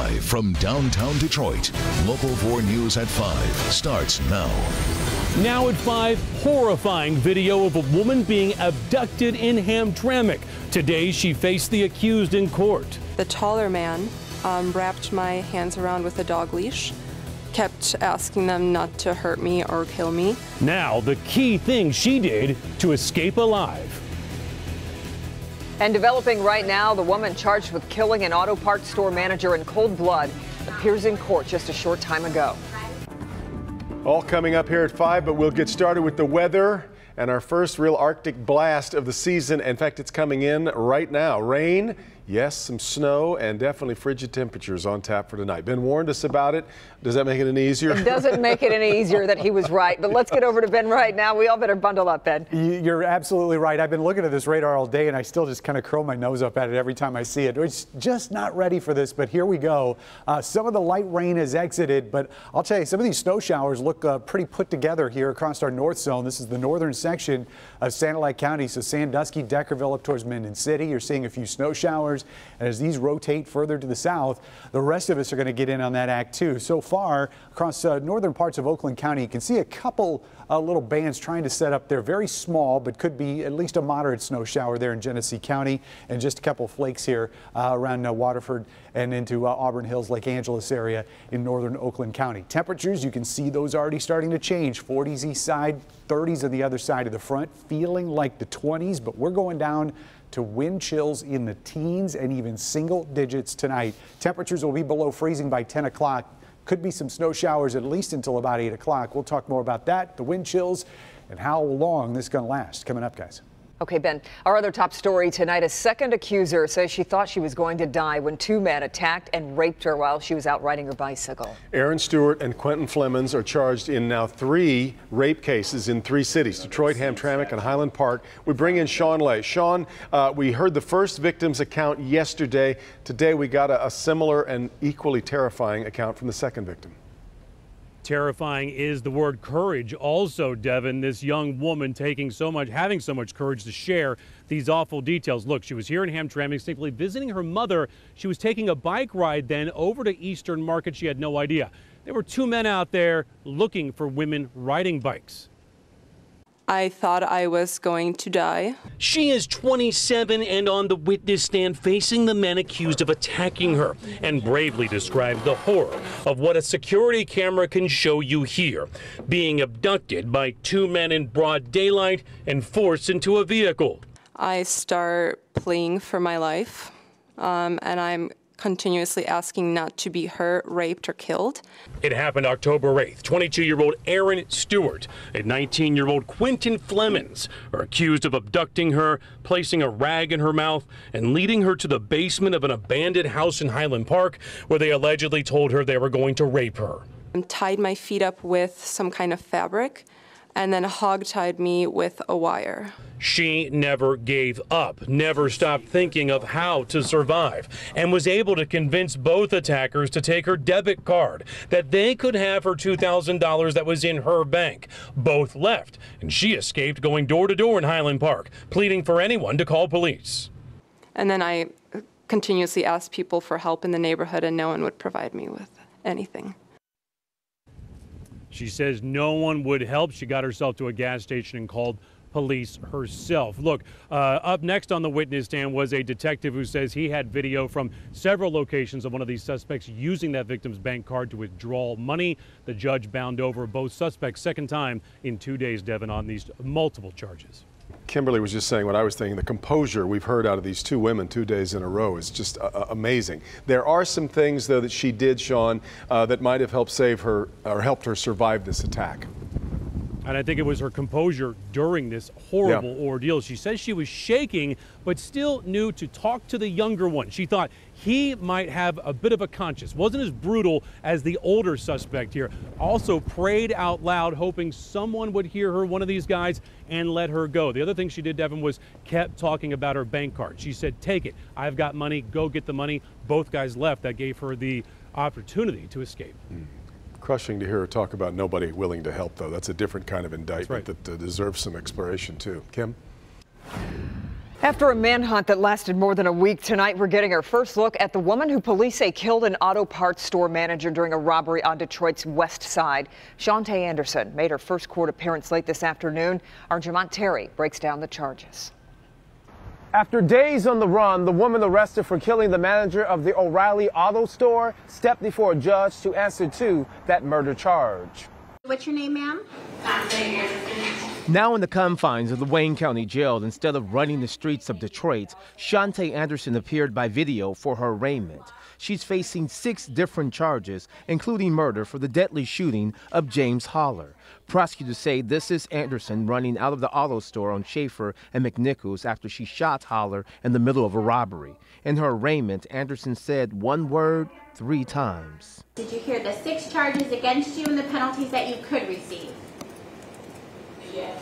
Live from downtown Detroit, Local 4 News at 5 starts now. Now at 5, horrifying video of a woman being abducted in Hamtramck. Today, she faced the accused in court. The taller man wrapped my hands around with a dog leash, kept asking them not to hurt me or kill me. Now, the key thing she did to escape alive. And developing right now, the woman charged with killing an auto parts store manager in cold blood appears in court just a short time ago. All coming up here at 5, but we'll get started with the weather and our first real Arctic blast of the season. In fact, it's coming in right now. Rain, yes, some snow, and definitely frigid temperatures on tap for tonight. Ben warned us about it. Does that make it any easier? It doesn't make it any easier that he was right, but let's get over to Ben right now. We all better bundle up, Ben. You're absolutely right. I've been looking at this radar all day, and I still just kind of curl my nose up at it every time I see it. It's just not ready for this, but here we go. Some of the light rain has exited, but I'll tell you, some of these snow showers look pretty put together here across our north zone. This is the northern section of Sanilac County, so Sandusky, Deckerville up towards Minden City. You're seeing a few snow showers, and as these rotate further to the south, the rest of us are going to get in on that act too. So far, across northern parts of Oakland County, you can see a couple little bands trying to set up there. Very small, but could be at least a moderate snow shower there in Genesee County, and just a couple flakes here around Waterford and into Auburn Hills, Lake Angeles area in northern Oakland County. Temperatures, you can see those already starting to change. 40s east side, 30s on the other side of the front, feeling like the 20s, but we're going down to wind chills in the teens and even single digits tonight. Temperatures will be below freezing by 10 o'clock. Could be some snow showers at least until about 8 o'clock. We'll talk more about that, the wind chills, and how long this is going to last. Coming up, guys. Okay, Ben, our other top story tonight, a second accuser says she thought she was going to die when two men attacked and raped her while she was out riding her bicycle. Aaron Stewart and Quentin Flemons are charged in now 3 rape cases in 3 cities, Detroit, Hamtramck, and Highland Park. We bring in Sean Lay. Sean, we heard the first victim's account yesterday. Today we got a similar and equally terrifying account from the second victim. Terrifying is the word courage also, Devin. This young woman having so much courage to share these awful details. Look, she was here in Hamtramck simply visiting her mother. She was taking a bike ride then over to Eastern Market. She had no idea. There were 2 men out there looking for women riding bikes. I thought I was going to die. She is 27 and on the witness stand facing the men accused of attacking her, and bravely described the horror of what a security camera can show you here. Being abducted by 2 men in broad daylight and forced into a vehicle. I start pleading for my life, and I'm continuously asking not to be hurt, raped, or killed. It happened October 8th. 22-year-old Aaron Stewart and 19-year-old Quentin Flemons are accused of abducting her, placing a rag in her mouth, and leading her to the basement of an abandoned house in Highland Park, where they allegedly told her they were going to rape her. Tied my feet up with some kind of fabric, and then hog-tied me with a wire. She never gave up, never stopped thinking of how to survive, and was able to convince both attackers to take her debit card, that they could have her $2,000 that was in her bank. Both left, and she escaped, going door to door in Highland Park, pleading for anyone to call police. And then I continuously asked people for help in the neighborhood, and no one would provide me with anything. She says no one would help. She got herself to a gas station and called police herself. Look, up next on the witness stand was a detective who says he had video from several locations of one of these suspects using that victim's bank card to withdraw money. The judge bound over both suspects second time in 2 days, Devin, on these multiple charges. Kimberly was just saying what I was thinking. The composure we've heard out of these 2 women 2 days in a row is just amazing. There are some things, though, that she did, Sean, that might have helped save her or helped her survive this attack. And I think it was her composure during this horrible ordeal. She says she was shaking, but still knew to talk to the younger one. She thought he might have a bit of a conscience. Wasn't as brutal as the older suspect here. Also prayed out loud, hoping someone would hear her, one of these guys, and let her go. The other thing she did, Devin, was kept talking about her bank card. She said, take it. I've got money. Go get the money. Both guys left. That gave her the opportunity to escape. Crushing to hear her talk about nobody willing to help, though. That's a different kind of indictment that deserves some exploration, too. Kim? After a manhunt that lasted more than a week, tonight we're getting our first look at the woman who police say killed an auto parts store manager during a robbery on Detroit's west side. Shante Anderson made her first court appearance late this afternoon. Our Jamont Terry breaks down the charges. After days on the run, the woman arrested for killing the manager of the O'Reilly Auto Store stepped before a judge to answer to that murder charge. What's your name, ma'am? Now in the confines of the Wayne County Jail, instead of running the streets of Detroit, Shante Anderson appeared by video for her arraignment. She's facing 6 different charges, including murder for the deadly shooting of James Holler. Prosecutors say this is Anderson running out of the auto store on Schaefer and McNichols after she shot Holler in the middle of a robbery. In her arraignment, Anderson said one word 3 times. Did you hear the 6 charges against you and the penalties that you could receive? Yes.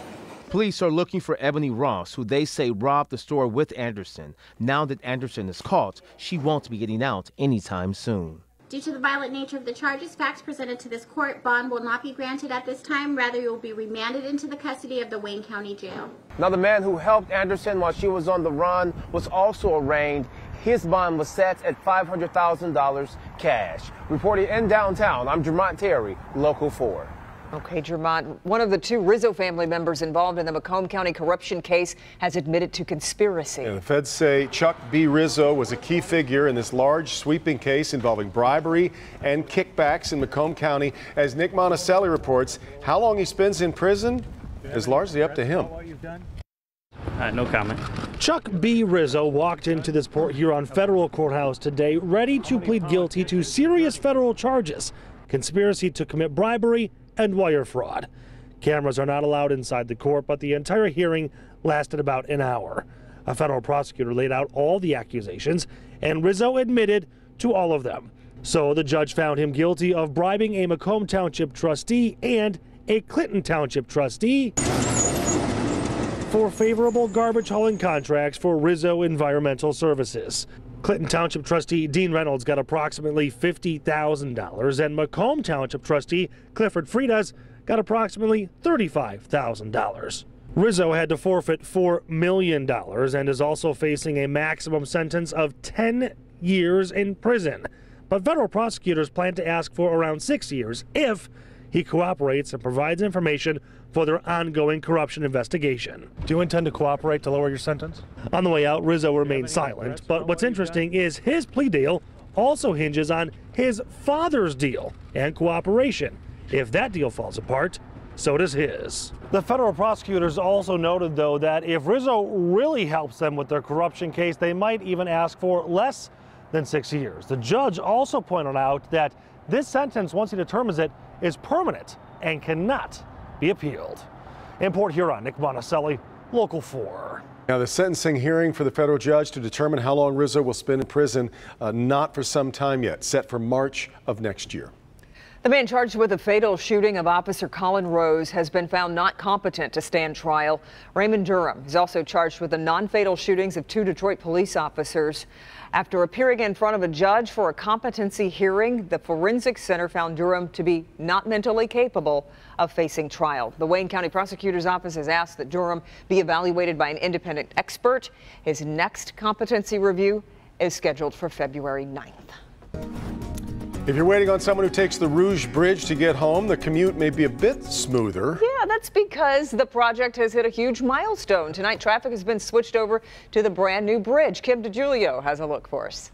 Police are looking for Ebony Ross, who they say robbed the store with Anderson. Now that Anderson is caught, she won't be getting out anytime soon. Due to the violent nature of the charges, facts presented to this court, bond will not be granted at this time. Rather, you will be remanded into the custody of the Wayne County Jail. Now, the man who helped Anderson while she was on the run was also arraigned. His bond was set at $500,000 cash. Reporting in downtown, I'm Jamont Terry, Local 4. Okay, Jamont, one of the 2 Rizzo family members involved in the Macomb County corruption case has admitted to conspiracy. Yeah, the feds say Chuck B. Rizzo was a key figure in this large sweeping case involving bribery and kickbacks in Macomb County. As Nick Monticelli reports, how long he spends in prison is largely up to him. No comment. Chuck B. Rizzo walked into this Port Huron federal courthouse today ready to plead guilty to serious federal charges: conspiracy to commit bribery and wire fraud. Cameras are not allowed inside the court, but the entire hearing lasted about an hour. A federal prosecutor laid out all the accusations, and Rizzo admitted to all of them. So the judge found him guilty of bribing a Macomb Township trustee and a Clinton Township trustee for favorable garbage hauling contracts for Rizzo Environmental Services. Clinton Township trustee Dean Reynolds got approximately $50,000, and Macomb Township trustee Clifford Fridas got approximately $35,000. Rizzo had to forfeit $4 million and is also facing a maximum sentence of 10 years in prison. But federal prosecutors plan to ask for around 6 years if he cooperates and provides information for their ongoing corruption investigation. Do you intend to cooperate to lower your sentence? On the way out, Rizzo remained silent, but what's interesting is his plea deal also hinges on his father's deal and cooperation. If that deal falls apart, so does his. The federal prosecutors also noted, though, that if Rizzo really helps them with their corruption case, they might even ask for less than 6 years. The judge also pointed out that this sentence, once he determines it, is permanent and cannot be appealed. In Port Huron, Nick Monticelli, Local 4. Now, the sentencing hearing for the federal judge to determine how long Rizzo will spend in prison, not for some time yet, set for March of next year. The man charged with the fatal shooting of Officer Colin Rose has been found not competent to stand trial. Raymond Durham is also charged with the non-fatal shootings of 2 Detroit police officers. After appearing in front of a judge for a competency hearing, the Forensic Center found Durham to be not mentally capable of facing trial. The Wayne County Prosecutor's Office has asked that Durham be evaluated by an independent expert. His next competency review is scheduled for February 9th. If you're waiting on someone who takes the Rouge Bridge to get home, the commute may be a bit smoother. Yeah, that's because the project has hit a huge milestone. Tonight, traffic has been switched over to the brand new bridge. Kim DeGiulio has a look for us.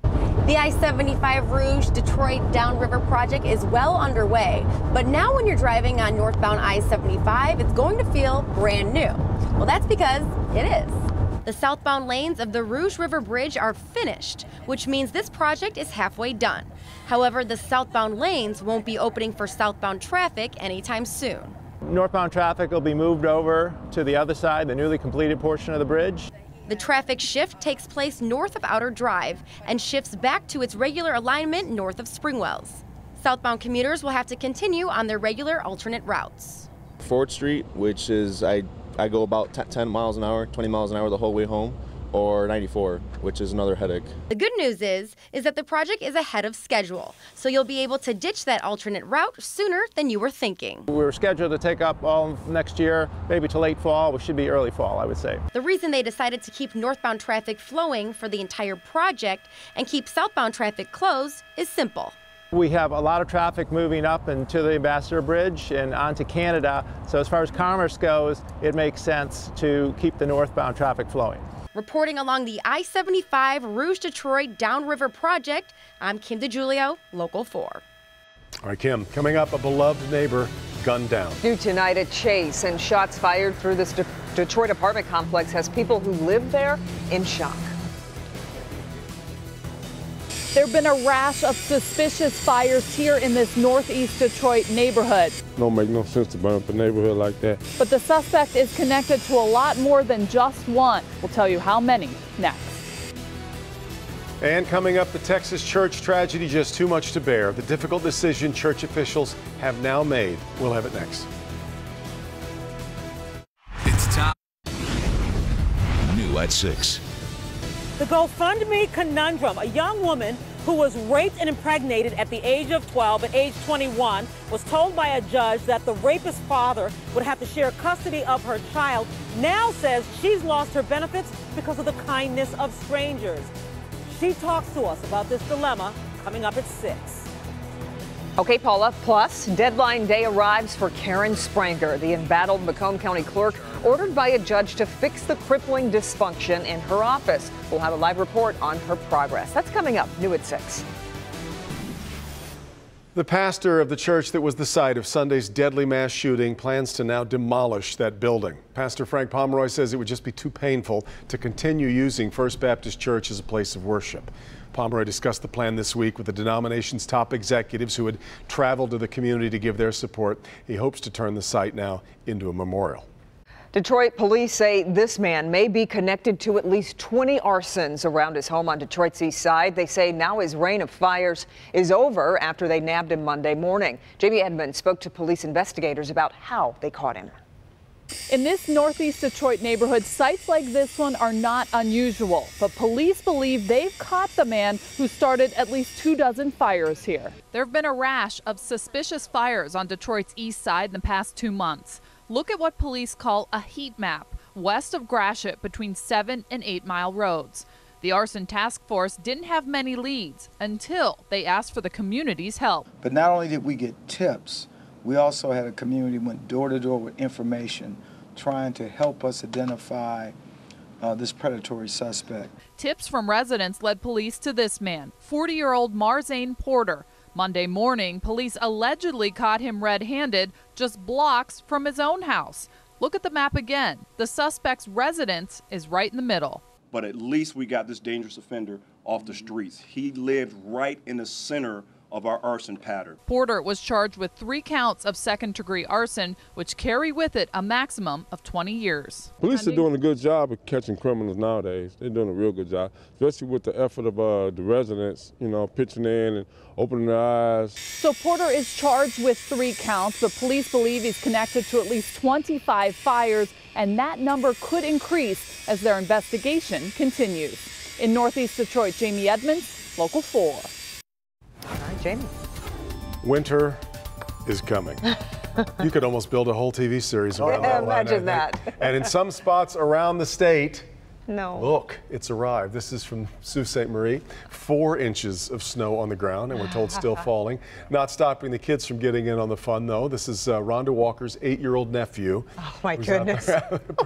The I-75 Rouge Detroit Downriver project is well underway, but now when you're driving on northbound I-75, it's going to feel brand new. Well, that's because it is. The southbound lanes of the Rouge River Bridge are finished, which means this project is halfway done. However, the southbound lanes won't be opening for southbound traffic anytime soon. Northbound traffic will be moved over to the other side, the newly completed portion of the bridge. The traffic shift takes place north of Outer Drive and shifts back to its regular alignment north of Springwells. Southbound commuters will have to continue on their regular alternate routes. 4th Street, which is I go about 10 miles an hour, 20 miles an hour the whole way home. or 94, which is another headache. The good news is that the project is ahead of schedule, so you'll be able to ditch that alternate route sooner than you were thinking. We were scheduled to take up all next year, maybe to late fall. We should be early fall, I would say. The reason they decided to keep northbound traffic flowing for the entire project and keep southbound traffic closed is simple. We have a lot of traffic moving up into the Ambassador Bridge and onto Canada, so as far as commerce goes, it makes sense to keep the northbound traffic flowing. Reporting along the I-75 Rouge-Detroit Downriver project, I'm Kim DeGiulio, Local 4. All right, Kim, coming up, a beloved neighbor gunned down. New tonight, a chase and shots fired through this Detroit apartment complex has people who live there in shock. There have been a rash of suspicious fires here in this northeast Detroit neighborhood. Don't make no sense to burn up a neighborhood like that. But the suspect is connected to a lot more than just one. We'll tell you how many next. And coming up, the Texas church tragedy just too much to bear. The difficult decision church officials have now made. We'll have it next. It's time. New at 6. The GoFundMe conundrum. A young woman who was raped and impregnated at the age of 12, at age 21, was told by a judge that the rapist's father would have to share custody of her child, now says she's lost her benefits because of the kindness of strangers. She talks to us about this dilemma coming up at 6. Okay, Paula, plus deadline day arrives for Karen Spranger, the embattled Macomb County clerk, ordered by a judge to fix the crippling dysfunction in her office. We'll have a live report on her progress. That's coming up, new at 6. The pastor of the church that was the site of Sunday's deadly mass shooting plans to now demolish that building. Pastor Frank Pomeroy says it would just be too painful to continue using First Baptist Church as a place of worship. Pomeroy discussed the plan this week with the denomination's top executives who had traveled to the community to give their support. He hopes to turn the site now into a memorial. Detroit police say this man may be connected to at least 20 arsons around his home on Detroit's east side. They say now his reign of fires is over after they nabbed him Monday morning. Jamie Edmonds spoke to police investigators about how they caught him. In this northeast Detroit neighborhood, sites like this one are not unusual, but police believe they've caught the man who started at least 24 fires here. There have been a rash of suspicious fires on Detroit's east side in the past 2 months. Look at what police call a heat map west of Gratiot between 7 and 8 Mile roads. The arson task force didn't have many leads until they asked for the community's help. But not only did we get tips, we also had a community went door to door with information trying to help us identify this predatory suspect. Tips from residents led police to this man, 40-year-old Marzane Porter. Monday morning, police allegedly caught him red-handed just blocks from his own house. Look at the map again. The suspect's residence is right in the middle. But at least we got this dangerous offender off the streets. He lived right in the center of our arson pattern. Porter was charged with 3 counts of second-degree arson, which carry with it a maximum of 20 years. Police are doing a good job of catching criminals nowadays. They're doing a real good job, especially with the effort of the residents, you know, pitching in and opening their eyes. So Porter is charged with 3 counts, but police believe he's connected to at least 25 fires, and that number could increase as their investigation continues. In northeast Detroit, Jamie Edmonds, Local 4. All right, Jamie. Winter is coming. You could almost build a whole TV series around that line. Imagine that. And in some spots around the state, no. Look, it's arrived. This is from Sault Ste. Marie. 4 inches of snow on the ground, and we're told still falling. Not stopping the kids from getting in on the fun, though. This is Rhonda Walker's 8-year-old nephew. Oh, my goodness.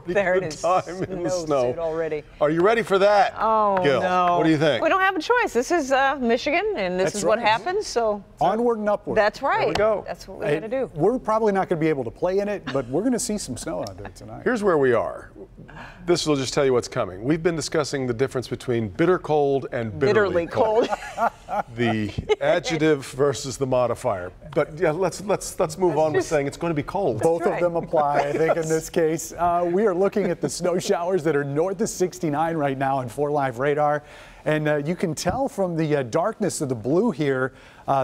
There it is. Time in the snow already. Are you ready for that? Oh, Gil, no. What do you think? We don't have a choice. This is Michigan, and this is what happens. So onward and upward. That's right. There we go. That's what we're going to do. We're probably not going to be able to play in it, but we're going to see some snow out there tonight. Here's where we are. This will just tell you what's coming. We've been discussing the difference between bitter cold and bitterly cold. The adjective versus the modifier. But yeah, let's move on with saying it's going to be cold. Both of them apply, I think, in this case. We are looking at the snow showers that are north of 69 right now on 4 Live radar. And you can tell from the darkness of the blue here,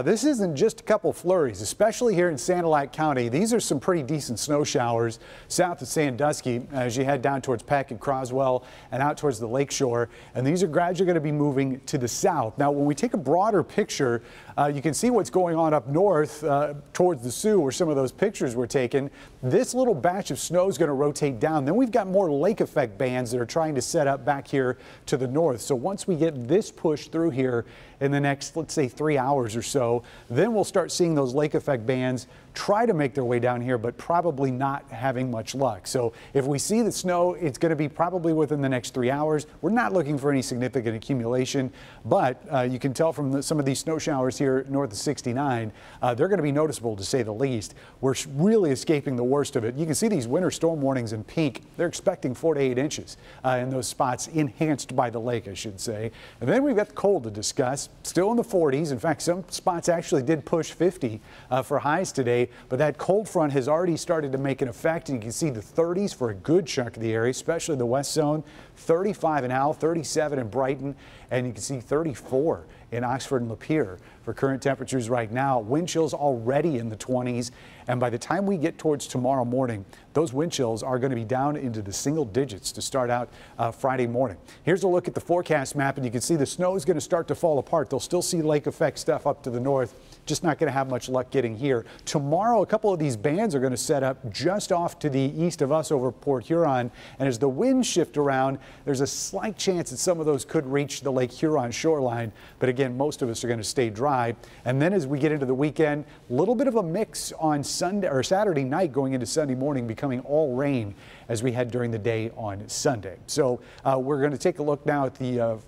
this isn't just a couple flurries, especially here in Sand Lake County. These are some pretty decent snow showers south of Sandusky as you head down towards Peck and Croswell and out towards the lakeshore. And these are gradually going to be moving to the south. Now, when we take a broader picture, you can see what's going on up north towards the Sioux where some of those pictures were taken. This little batch of snow is going to rotate down. Then we've got more lake effect bands that are trying to set up back here to the north. So once we get this push through here in the next, let's say, 3 hours or so, then we'll start seeing those lake effect bands try to make their way down here, but probably not having much luck. So if we see the snow, it's going to be probably within the next 3 hours. We're not looking for any significant accumulation, but you can tell from some of these snow showers here north of 69, they're going to be noticeable to say the least. We're really escaping the worst of it. You can see these winter storm warnings in pink. They're expecting 4 to 8 inches in those spots enhanced by the lake, I should say. And then we've got the cold to discuss, still in the 40s. In fact, some spots actually did push 50 for highs today. But that cold front has already started to make an effect, and you can see the 30s for a good chunk of the area, especially the west zone. 35 in Howell, 37 in Brighton, and you can see 34 in Oxford and Lapeer for current temperatures right now. Wind chills already in the 20s, and by the time we get towards tomorrow morning, those wind chills are going to be down into the single digits to start out Friday morning. Here's a look at the forecast map, and you can see the snow is going to start to fall apart. They'll still see lake effect stuff up to the north, just not going to have much luck getting here. Tomorrow, a couple of these bands are going to set up just off to the east of us over Port Huron, and as the winds shift around, there's a slight chance that some of those could reach the Lake Huron shoreline, but again, most of us are going to stay dry. And then as we get into the weekend, a little bit of a mix on Sunday or Saturday night going into Sunday morning, becoming all rain as we head during the day on Sunday. So we're going to take a look now at the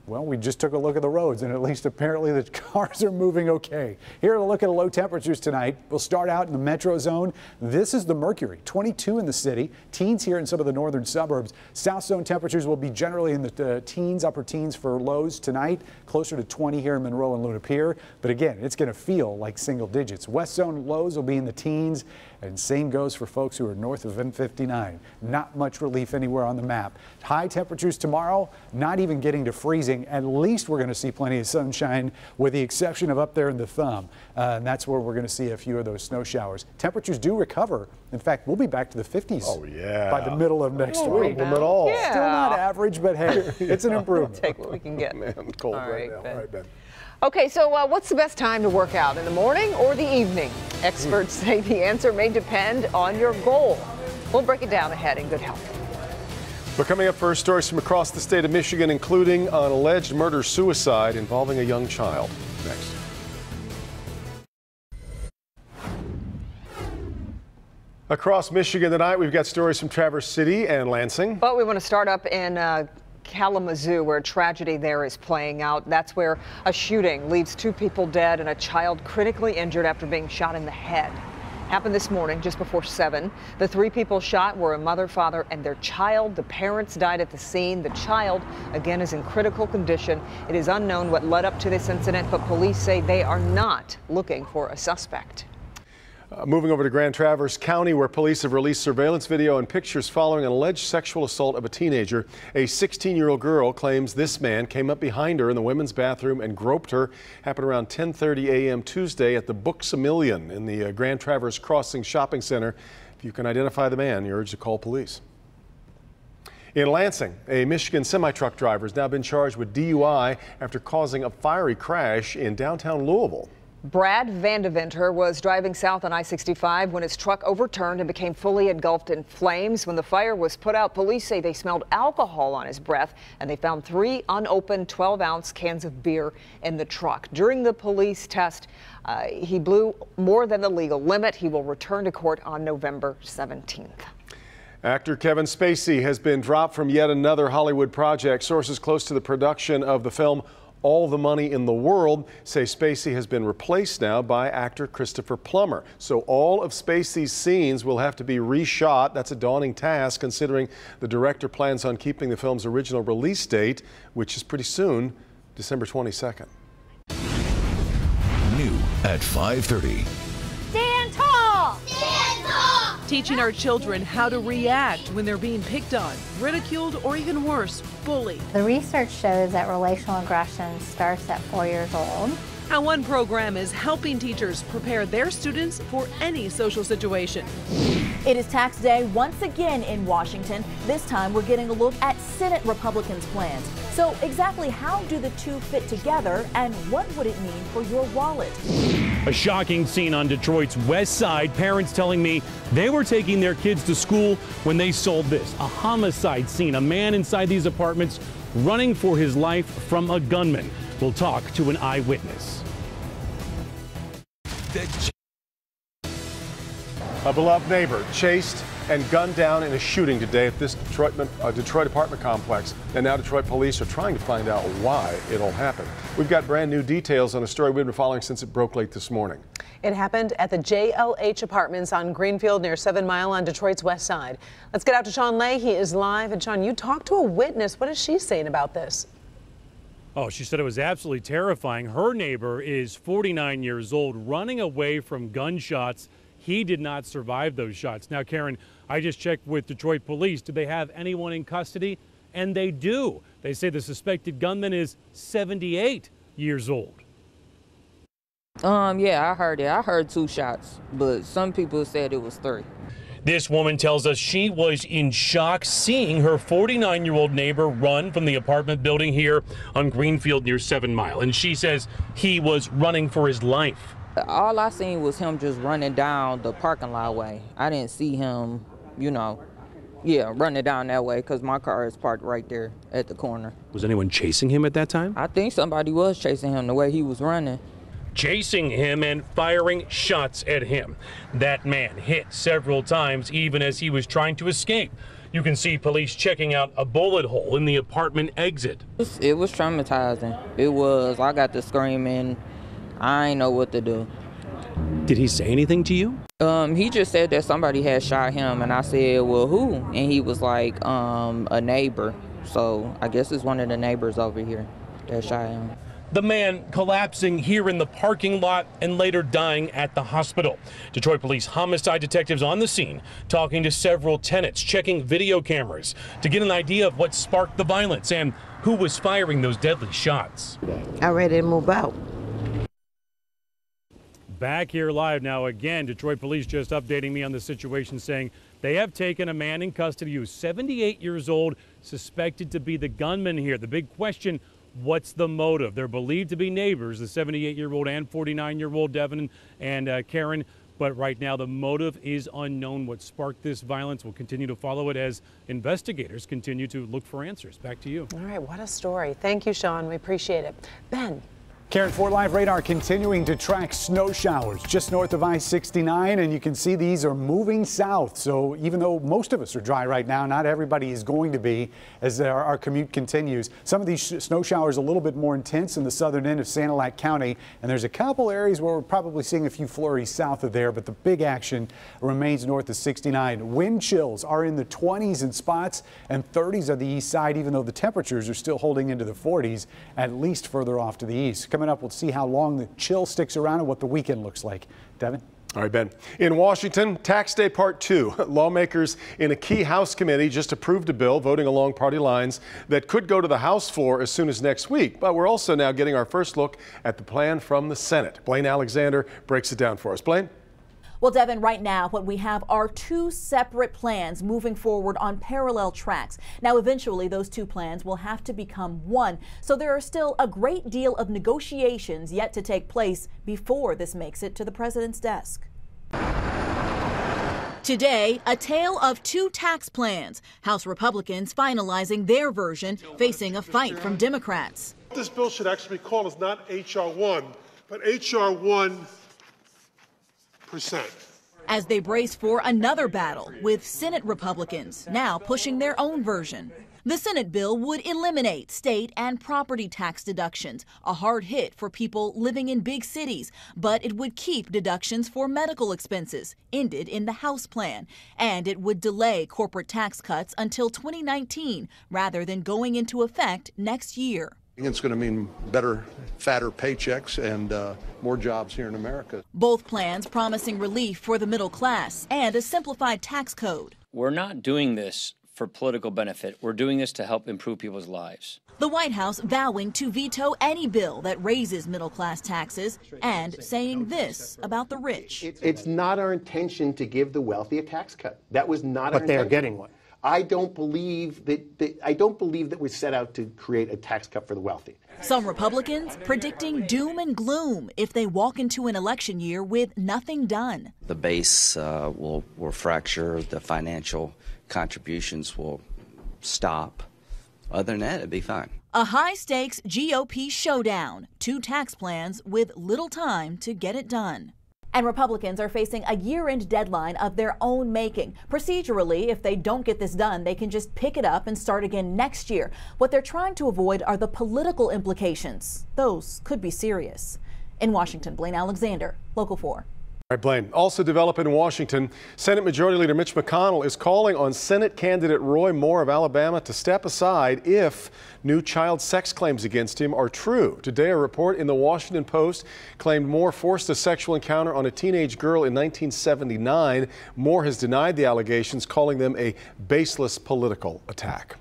well, we just took a look at the roads, and at least apparently the cars are moving okay. Here to look at the low temperatures tonight. We'll start out in the metro zone. This is the mercury, 22 in the city, teens here in some of the northern suburbs. South zone temperatures will be generally in the teens, upper teens for lows tonight, closer to 20 here in Monroe and Luna Pier. But again, it's going to feel like single digits. West zone lows will be in the teens, and same goes for folks who are north of M59. Not much relief anywhere on the map. High temperatures tomorrow, not even getting to freezing. At least we're going to see plenty of sunshine, with the exception of up there in the thumb. And that's where we're going to see a few of those snow showers. Temperatures do recover. In fact, we'll be back to the 50s by the middle of next week. Them at all. Yeah. Still not average, but hey, it's an improvement. Take what we can get. Man, cold right now. Ben. All right, Ben. Okay, so what's the best time to work out, in the morning or the evening? Experts say the answer may depend on your goal. We'll break it down ahead in Good Health. But coming up first, stories from across the state of Michigan, including an alleged murder-suicide involving a young child. Next. Across Michigan tonight, we've got stories from Traverse City and Lansing. But we want to start up in Kalamazoo, where a tragedy there is playing out. That's where a shooting leaves 2 people dead and a child critically injured after being shot in the head. Happened this morning just before 7. The 3 people shot were a mother, father, and their child. The parents died at the scene. The child, again, is in critical condition. It is unknown what led up to this incident, but police say they are not looking for a suspect. Moving over to Grand Traverse County, where police have released surveillance video and pictures following an alleged sexual assault of a teenager. A 16-year-old girl claims this man came up behind her in the women's bathroom and groped her. Happened around 10:30 a.m. Tuesday at the Books-A-Million in the Grand Traverse Crossing Shopping Center. If you can identify the man, you're urged to call police. In Lansing, a Michigan semi-truck driver has now been charged with DUI after causing a fiery crash in downtown Louisville. Brad Vandeventer was driving south on I-65 when his truck overturned and became fully engulfed in flames. When the fire was put out, police say they smelled alcohol on his breath, and they found 3 unopened 12-ounce cans of beer in the truck. During the police test, he blew more than the legal limit. He will return to court on November 17th. Actor Kevin Spacey has been dropped from yet another Hollywood project. Sources close to the production of the film All the Money in the World say Spacey has been replaced now by actor Christopher Plummer. So all of Spacey's scenes will have to be reshot. That's a daunting task, considering the director plans on keeping the film's original release date, which is pretty soon, December 22nd. New at 5:30. Stand tall! Stand tall! teaching our children how to react when they're being picked on, ridiculed, or even worse, bullied. The research shows that relational aggression starts at 4 years old. How one program is helping teachers prepare their students for any social situation. It is tax day once again in Washington. This time we're getting a look at Senate Republicans' plans. So exactly how do the two fit together, and what would it mean for your wallet? A shocking scene on Detroit's west side. Parents telling me they were taking their kids to school when they sold this. A homicide scene. A man inside these apartments running for his life from a gunman. We'll talk to an eyewitness. A beloved neighbor chased and gunned down in a shooting today at this Detroit apartment complex. And now Detroit police are trying to find out why it all happened. We've got brand new details on a story we've been following since it broke late this morning. It happened at the JLH Apartments on Greenfield near 7 Mile on Detroit's west side. Let's get out to Sean Lay. He is live. And Sean, you talked to a witness. What is she saying about this? Oh, she said it was absolutely terrifying. Her neighbor is 49 years old, running away from gunshots. He did not survive those shots. Now, Karen, I just checked with Detroit police. Do they have anyone in custody? And they do. They say the suspected gunman is 78 years old. Yeah, I heard it. I heard 2 shots, but some people said it was 3. This woman tells us she was in shock seeing her 49-year-old neighbor run from the apartment building here on Greenfield near 7 Mile. And she says he was running for his life. All I seen was him just running down the parking lot way. I didn't see him, running down that way because my car is parked right there at the corner. Was anyone chasing him at that time? I think somebody was chasing him the way he was running. Chasing him and firing shots at him. That man hit several times even as he was trying to escape. You can see police checking out a bullet hole in the apartment exit. It was traumatizing. It was. I got to screaming. I ain't know what to do. Did he say anything to you? He just said that somebody had shot him, and I said, well, who? And he was like, a neighbor. So I guess it's one of the neighbors over here that shot him. The man collapsing here in the parking lot and later dying at the hospital. Detroit police homicide detectives on the scene talking to several tenants, checking video cameras to get an idea of what sparked the violence and who was firing those deadly shots. I'm ready to move out. Back here live now again. Detroit police just updating me on the situation, saying they have taken a man in custody who's 78 years old, suspected to be the gunman here. The big question, what's the motive? They're believed to be neighbors, the 78-year-old and 49-year-old Devin and Karen. But right now the motive is unknown. What sparked this violence? We'll continue to follow it as investigators continue to look for answers. Back to you. All right, what a story. Thank you, Sean. We appreciate it. Ben. Karen, 4 Live radar continuing to track snow showers just north of I-69, and you can see these are moving south. So even though most of us are dry right now, not everybody is going to be as our commute continues. Some of these snow showers a little bit more intense in the southern end of Sanilac County, and there's a couple areas where we're probably seeing a few flurries south of there, but the big action remains north of 69. Wind chills are in the 20s in spots and 30s on the east side, even though the temperatures are still holding into the 40s, at least further off to the east. Coming up, we'll see how long the chill sticks around and what the weekend looks like. Devin? All right, Ben. In Washington, Tax Day Part 2. Lawmakers in a key House committee just approved a bill voting along party lines that could go to the House floor as soon as next week. But we're also now getting our first look at the plan from the Senate. Blaine Alexander breaks it down for us. Blaine? Well, Devin, right now what we have are 2 separate plans moving forward on parallel tracks. Now, eventually those 2 plans will have to become one. So there are still a great deal of negotiations yet to take place before this makes it to the president's desk. Today, a tale of 2 tax plans. House Republicans finalizing their version, facing a fight from Democrats. This bill should actually be called is not H.R. 1, but H.R. 1%. As they brace for another battle with Senate Republicans now pushing their own version. The Senate bill would eliminate state and property tax deductions, a hard hit for people living in big cities, but it would keep deductions for medical expenses, ended in the House plan, and it would delay corporate tax cuts until 2019 rather than going into effect next year. It's going to mean better, fatter paychecks and more jobs here in America. Both plans promising relief for the middle class and a simplified tax code. We're not doing this for political benefit. We're doing this to help improve people's lives. The White House vowing to veto any bill that raises middle-class taxes and saying this about the rich. It's not our intention to give the wealthy a tax cut. That was not our intention. But they are getting one. I don't believe that we're set out to create a tax cut for the wealthy. Some Republicans predicting doom and gloom if they walk into an election year with nothing done. The base will fracture, the financial contributions will stop. Other than that, it'd be fine. A high-stakes GOP showdown, 2 tax plans with little time to get it done. And Republicans are facing a year-end deadline of their own making. Procedurally, if they don't get this done, they can just pick it up and start again next year. What they're trying to avoid are the political implications. Those could be serious. In Washington, Blaine Alexander, Local 4. All right, Blaine. Also developing in Washington, Senate Majority Leader Mitch McConnell is calling on Senate candidate Roy Moore of Alabama to step aside if new child sex claims against him are true. Today, a report in the Washington Post claimed Moore forced a sexual encounter on a teenage girl in 1979. Moore has denied the allegations, calling them a baseless political attack.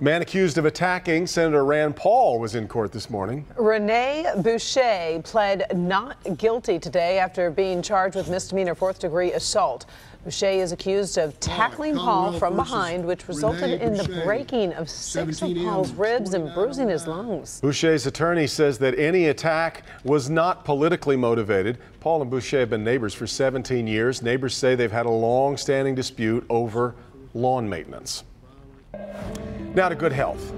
Man accused of attacking Senator Rand Paul was in court this morning. Rene Boucher pled not guilty today after being charged with misdemeanor 4th-degree assault. Boucher is accused of tackling Paul from behind, which resulted in the breaking of 6 of Paul's ribs and bruising his lungs. Boucher's attorney says that any attack was not politically motivated. Paul and Boucher have been neighbors for 17 years. Neighbors say they've had a long-standing dispute over lawn maintenance. Now to good health.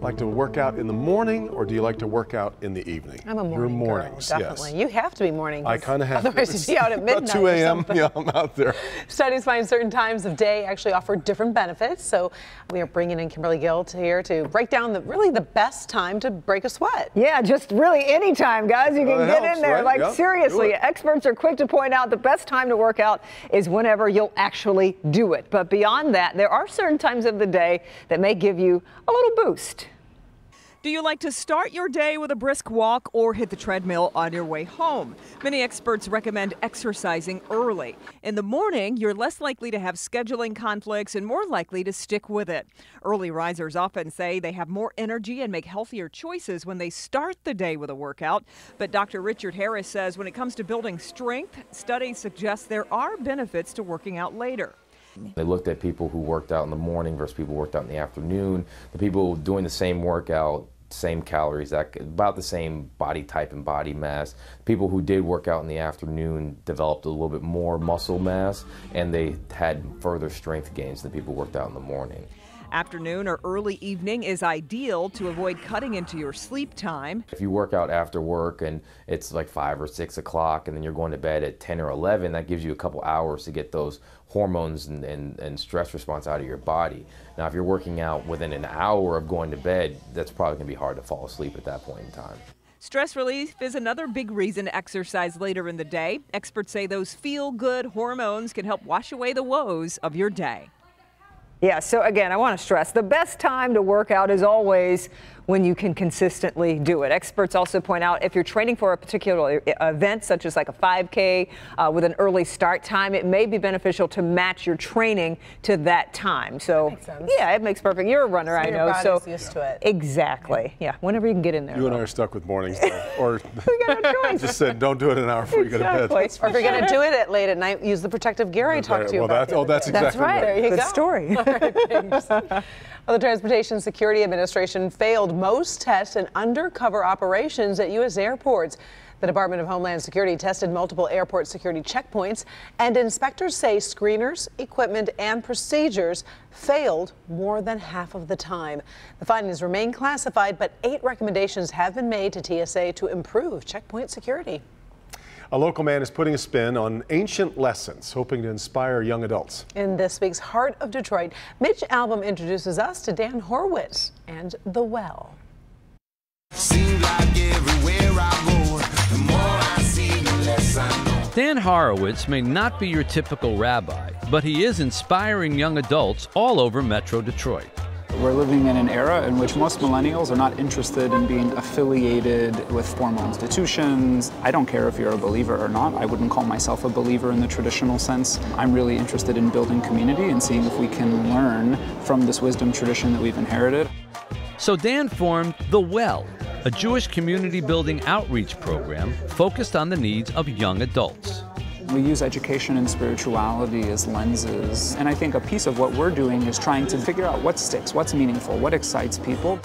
Like to work out in the morning, or do you like to work out in the evening? I'm a morning You're mornings, girl, definitely. Yes. You have to be morning. I kind of have to. Otherwise you'd be out at midnight. About 2 a.m. Yeah, I'm out there. Studies find certain times of day actually offer different benefits. So we are bringing in Kimberly Gill here to break down the best time to break a sweat. Yeah, just really any time, guys. You can get helps, in there. right? Like, Yep, seriously, do it. experts are quick to point out the best time to work out is whenever you'll actually do it. But beyond that, there are certain times of the day that may give you a little boost. Do you like to start your day with a brisk walk or hit the treadmill on your way home? Many experts recommend exercising early. In the morning, you're less likely to have scheduling conflicts and more likely to stick with it. Early risers often say they have more energy and make healthier choices when they start the day with a workout. But Dr. Richard Harris says when it comes to building strength, studies suggest there are benefits to working out later. They looked at people who worked out in the morning versus people who worked out in the afternoon. The people doing the same workout, same calories, about the same body type and body mass. People who did work out in the afternoon developed a little bit more muscle mass, and they had further strength gains than people who worked out in the morning. Afternoon or early evening is ideal to avoid cutting into your sleep time. If you work out after work and it's like 5 or 6 o'clock and then you're going to bed at 10 or 11, that gives you a couple hours to get those hormones and stress response out of your body. Now, if you're working out within an hour of going to bed, that's probably going to be hard to fall asleep at that point in time. Stress relief is another big reason to exercise later in the day. Experts say those feel-good hormones can help wash away the woes of your day. Yeah, so again, I want to stress the best time to work out is always when you can consistently do it. Experts also point out if you're training for a particular event, such as like a 5K with an early start time, it may be beneficial to match your training to that time. So, makes sense. yeah, it makes perfect. You're a runner, I know. Your body's So, used to it. Exactly. Yeah, whenever you can get in there. You and I are stuck with mornings, though. Or we got no choice. just said, don't do it an hour before you go to bed. Or if you're going to do it at late at night, use the protective gear I talked to you about. That's exactly right. There you Good go. story. All right, thanks. Well, the Transportation Security Administration failed most tests and undercover operations at U.S. airports. The Department of Homeland Security tested multiple airport security checkpoints, and inspectors say screeners, equipment, and procedures failed more than half of the time. The findings remain classified, but 8 recommendations have been made to TSA to improve checkpoint security. A local man is putting a spin on ancient lessons, hoping to inspire young adults. In this week's Heart of Detroit, Mitch Albom introduces us to Dan Horowitz and The Well. Seems like everywhere I go, the more I see, the less I know. Dan Horowitz may not be your typical rabbi, but he is inspiring young adults all over Metro Detroit. We're living in an era in which most millennials are not interested in being affiliated with formal institutions. I don't care if you're a believer or not. I wouldn't call myself a believer in the traditional sense. I'm really interested in building community and seeing if we can learn from this wisdom tradition that we've inherited. So Dan formed The Well, a Jewish community building outreach program focused on the needs of young adults. We use education and spirituality as lenses, and I think a piece of what we're doing is trying to figure out what sticks, what's meaningful, what excites people.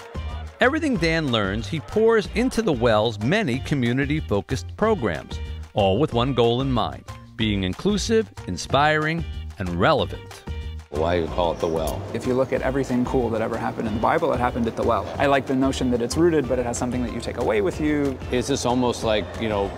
Everything Dan learns, he pours into The Well's many community-focused programs, all with one goal in mind: being inclusive, inspiring, and relevant. Why you call it The Well? If you look at everything cool that ever happened in the Bible, it happened at the well. I like the notion that it's rooted, but it has something that you take away with you. Is this almost like,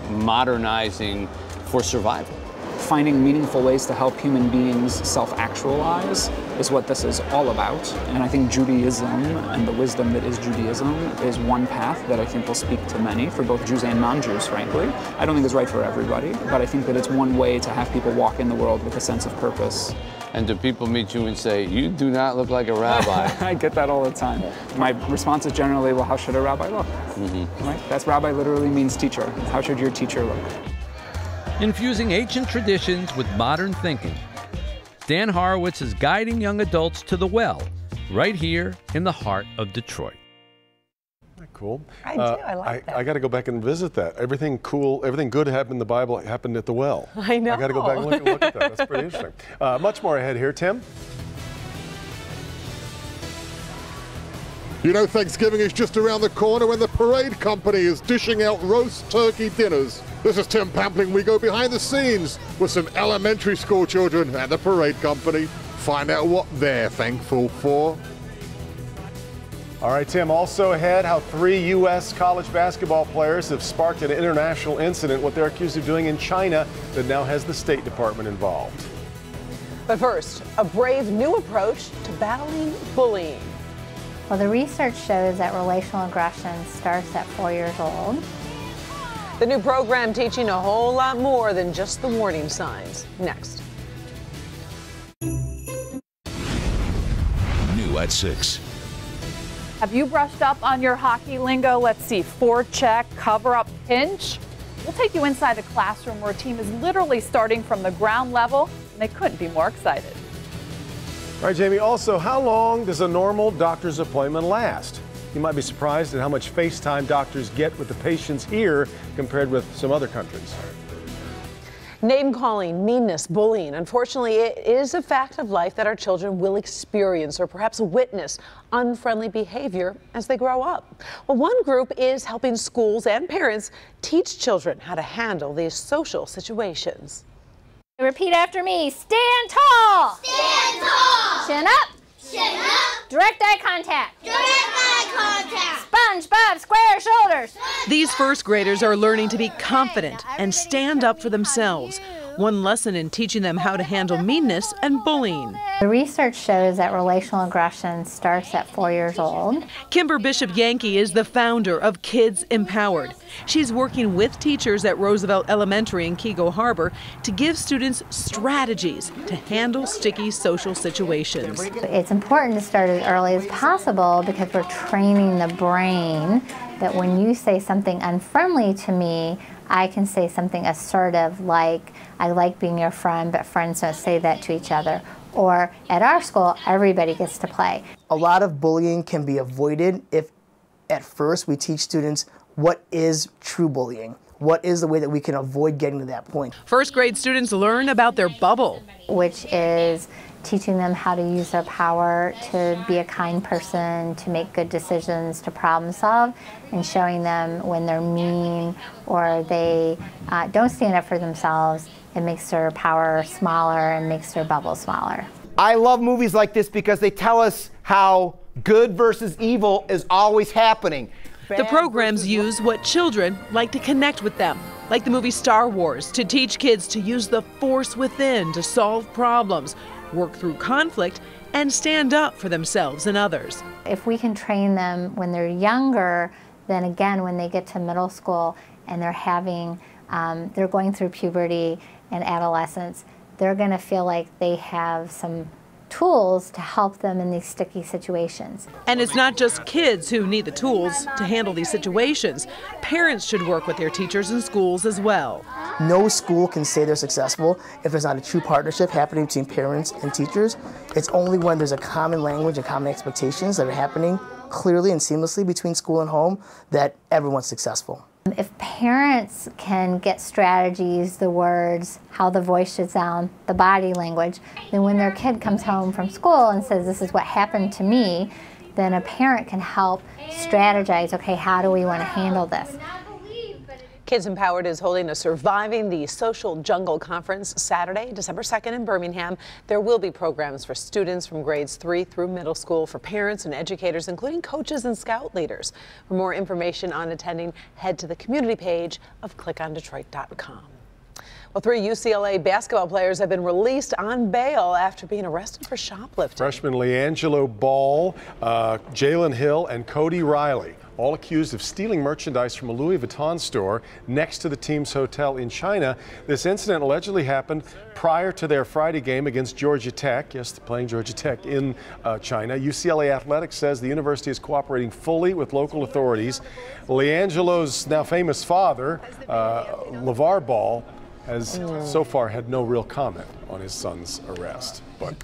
modernizing for survival? Finding meaningful ways to help human beings self-actualize is what this is all about. And I think Judaism and the wisdom that is Judaism is one path that I think will speak to many, for both Jews and non-Jews, frankly. I don't think it's right for everybody, but I think that it's one way to have people walk in the world with a sense of purpose. And do people meet you and say, you do not look like a rabbi? I get that all the time. My response is generally, well, how should a rabbi look? Right? That's rabbi literally means teacher. How should your teacher look? Infusing ancient traditions with modern thinking, Dan Horowitz is guiding young adults to The Well, right here in the heart of Detroit. Cool. I do. I like that. I got to go back and visit that. Everything cool, everything good happened in the Bible happened at the well. I know. I got to go back and look at that. That's pretty interesting. Much more ahead here, Tim. You know, Thanksgiving is just around the corner when the Parade Company is dishing out roast turkey dinners. This is Tim Pampling. We go behind the scenes with some elementary school children at the Parade Company. Find out what they're thankful for. All right, Tim, also ahead, how 3 U.S. college basketball players have sparked an international incident, what they're accused of doing in China that now has the State Department involved. But first, a brave new approach to battling bullying. Well, the research shows that relational aggression starts at 4 years old. The new program teaching a whole lot more than just the warning signs. Next. New at 6. Have you brushed up on your hockey lingo? Let's see, forecheck, cover up, pinch. We'll take you inside the classroom where a team is literally starting from the ground level, and they couldn't be more excited. All right, Jamie, also, how long does a normal doctor's appointment last? You might be surprised at how much FaceTime doctors get with the patients here compared with some other countries. Name-calling, meanness, bullying. Unfortunately, it is a fact of life that our children will experience or perhaps witness unfriendly behavior as they grow up. Well, one group is helping schools and parents teach children how to handle these social situations. Repeat after me. Stand tall. Stand tall. Chin up. Chin up. Direct eye contact. Direct eye contact. SpongeBob square shoulders. These first graders are learning to be confident and stand up for themselves. One lesson in teaching them how to handle meanness and bullying. The research shows that relational aggression starts at 4 years old. Kimber Bishop Yankee is the founder of Kids Empowered. She's working with teachers at Roosevelt Elementary in Keego Harbor to give students strategies to handle sticky social situations. It's important to start as early as possible because we're training the brain that when you say something unfriendly to me, I can say something assertive like, I like being your friend, but friends don't say that to each other. Or at our school, everybody gets to play. A lot of bullying can be avoided if at first we teach students what is true bullying. What is the way that we can avoid getting to that point? First grade students learn about their bubble, which is teaching them how to use their power to be a kind person, to make good decisions, to problem solve, and showing them when they're mean or they don't stand up for themselves, it makes their power smaller and makes their bubble smaller. I love movies like this because they tell us how good versus evil is always happening. The programs use what children like to connect with them, like the movie Star Wars, to teach kids to use the force within to solve problems, work through conflict, and stand up for themselves and others. If we can train them when they're younger, then again, when they get to middle school and they're going through puberty and adolescence, they're going to feel like they have some tools to help them in these sticky situations. And it's not just kids who need the tools to handle these situations. Parents should work with their teachers in schools as well. No school can say they're successful if there's not a true partnership happening between parents and teachers. It's only when there's a common language and common expectations that are happening clearly and seamlessly between school and home that everyone's successful. If parents can get strategies, the words, how the voice should sound, the body language, then when their kid comes home from school and says, this is what happened to me, then a parent can help strategize, okay, how do we want to handle this? Kids Empowered is holding a Surviving the Social Jungle Conference Saturday, December 2nd in Birmingham. There will be programs for students from grades 3 through middle school, for parents and educators, including coaches and scout leaders. For more information on attending, head to the community page of clickondetroit.com. Well, 3 UCLA basketball players have been released on bail after being arrested for shoplifting. Freshman LiAngelo Ball, Jalen Hill, and Cody Riley, all accused of stealing merchandise from a Louis Vuitton store next to the team's hotel in China. This incident allegedly happened prior to their Friday game against Georgia Tech. Yes, playing Georgia Tech in China. UCLA Athletics says the university is cooperating fully with local authorities. LiAngelo's now famous father, LeVar Ball, has so far had no real comment on his son's arrest. But